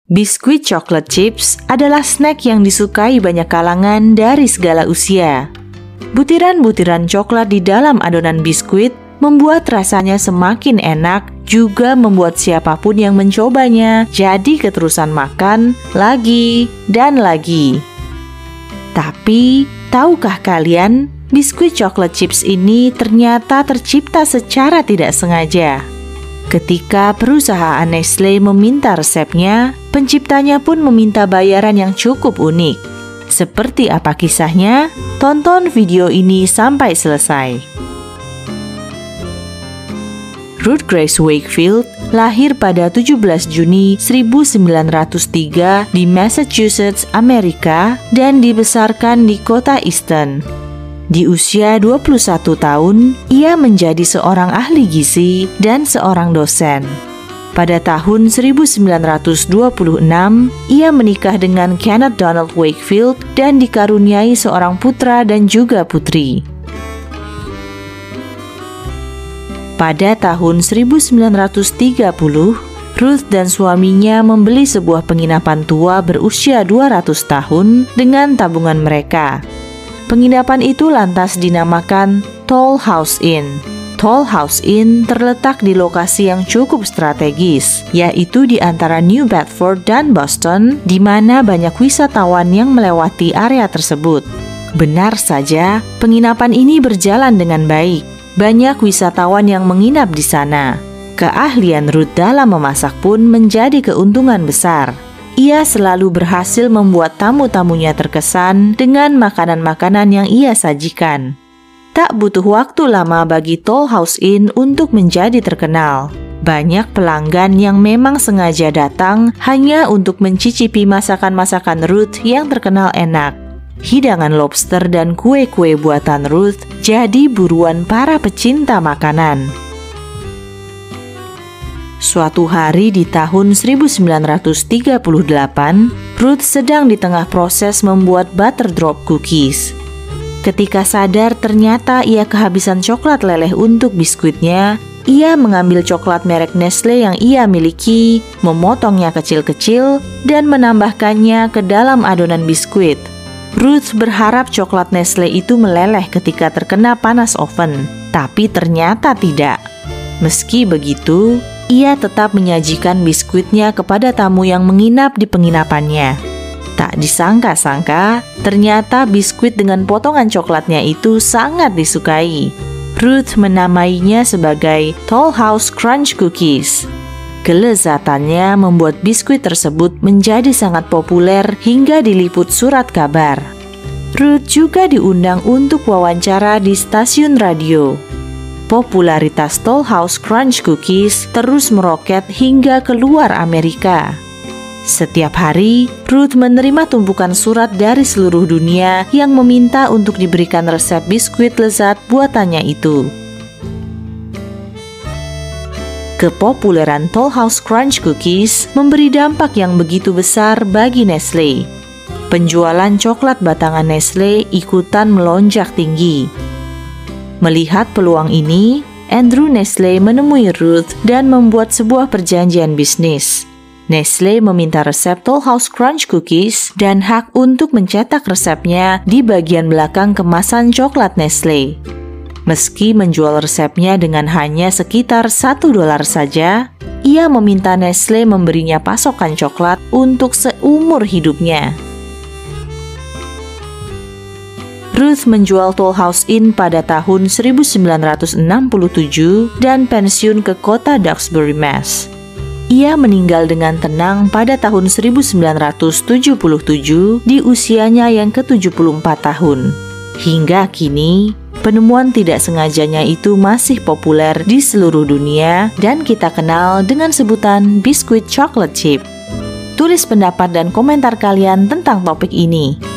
Biskuit coklat chips adalah snack yang disukai banyak kalangan dari segala usia. Butiran-butiran coklat di dalam adonan biskuit membuat rasanya semakin enak, juga membuat siapapun yang mencobanya jadi keterusan makan lagi dan lagi. Tapi, tahukah kalian, biskuit coklat chips ini ternyata tercipta secara tidak sengaja. Ketika perusahaan Nestle meminta resepnya, penciptanya pun meminta bayaran yang cukup unik. Seperti apa kisahnya? Tonton video ini sampai selesai. Ruth Grace Wakefield lahir pada 17 Juni 1903 di Massachusetts, Amerika, dan dibesarkan di kota Easton. Di usia 21 tahun, ia menjadi seorang ahli gizi dan seorang dosen. Pada tahun 1926, ia menikah dengan Kenneth Donald Wakefield dan dikaruniai seorang putra dan juga putri. Pada tahun 1930, Ruth dan suaminya membeli sebuah penginapan tua berusia 200 tahun dengan tabungan mereka. Penginapan itu lantas dinamakan Toll House Inn. Toll House Inn terletak di lokasi yang cukup strategis, yaitu di antara New Bedford dan Boston, di mana banyak wisatawan yang melewati area tersebut. Benar saja, penginapan ini berjalan dengan baik. Banyak wisatawan yang menginap di sana. Keahlian Ruth dalam memasak pun menjadi keuntungan besar. Ia selalu berhasil membuat tamu-tamunya terkesan dengan makanan-makanan yang ia sajikan. Tak butuh waktu lama bagi Toll House Inn untuk menjadi terkenal. Banyak pelanggan yang memang sengaja datang hanya untuk mencicipi masakan-masakan Ruth yang terkenal enak. Hidangan lobster dan kue-kue buatan Ruth jadi buruan para pecinta makanan. Suatu hari di tahun 1938, Ruth sedang di tengah proses membuat buterdrop cookies. Ketika sadar ternyata ia kehabisan coklat leleh untuk biskuitnya, ia mengambil coklat merek Nestle yang ia miliki, memotongnya kecil-kecil, dan menambahkannya ke dalam adonan biskuit. Ruth berharap coklat Nestle itu meleleh ketika terkena panas oven, tapi ternyata tidak. Meski begitu, ia tetap menyajikan biskuitnya kepada tamu yang menginap di penginapannya. Tak disangka-sangka, ternyata biskuit dengan potongan coklatnya itu sangat disukai. Ruth menamainya sebagai Toll House Crunch Cookies. Kelezatannya membuat biskuit tersebut menjadi sangat populer hingga diliput surat kabar. Ruth juga diundang untuk wawancara di stasiun radio. Popularitas Toll House Crunch Cookies terus meroket hingga keluar Amerika. Setiap hari, Ruth menerima tumpukan surat dari seluruh dunia yang meminta untuk diberikan resep biskuit lezat buatannya itu. Kepopuleran Toll House Crunch Cookies memberi dampak yang begitu besar bagi Nestle. Penjualan coklat batangan Nestle ikutan melonjak tinggi. Melihat peluang ini, Andrew Nestle menemui Ruth dan membuat sebuah perjanjian bisnis. Nestle meminta resep Toll House Crunch Cookies dan hak untuk mencetak resepnya di bagian belakang kemasan coklat Nestle. Meski menjual resepnya dengan hanya sekitar $1 saja, ia meminta Nestle memberinya pasokan coklat untuk seumur hidupnya. Ruth menjual Toll House Inn pada tahun 1967 dan pensiun ke kota Duxbury, Mass. Ia meninggal dengan tenang pada tahun 1977 di usianya yang ke-74 tahun. Hingga kini, penemuan tidak sengajanya itu masih populer di seluruh dunia dan kita kenal dengan sebutan biskuit chocolate chip. Tulis pendapat dan komentar kalian tentang topik ini.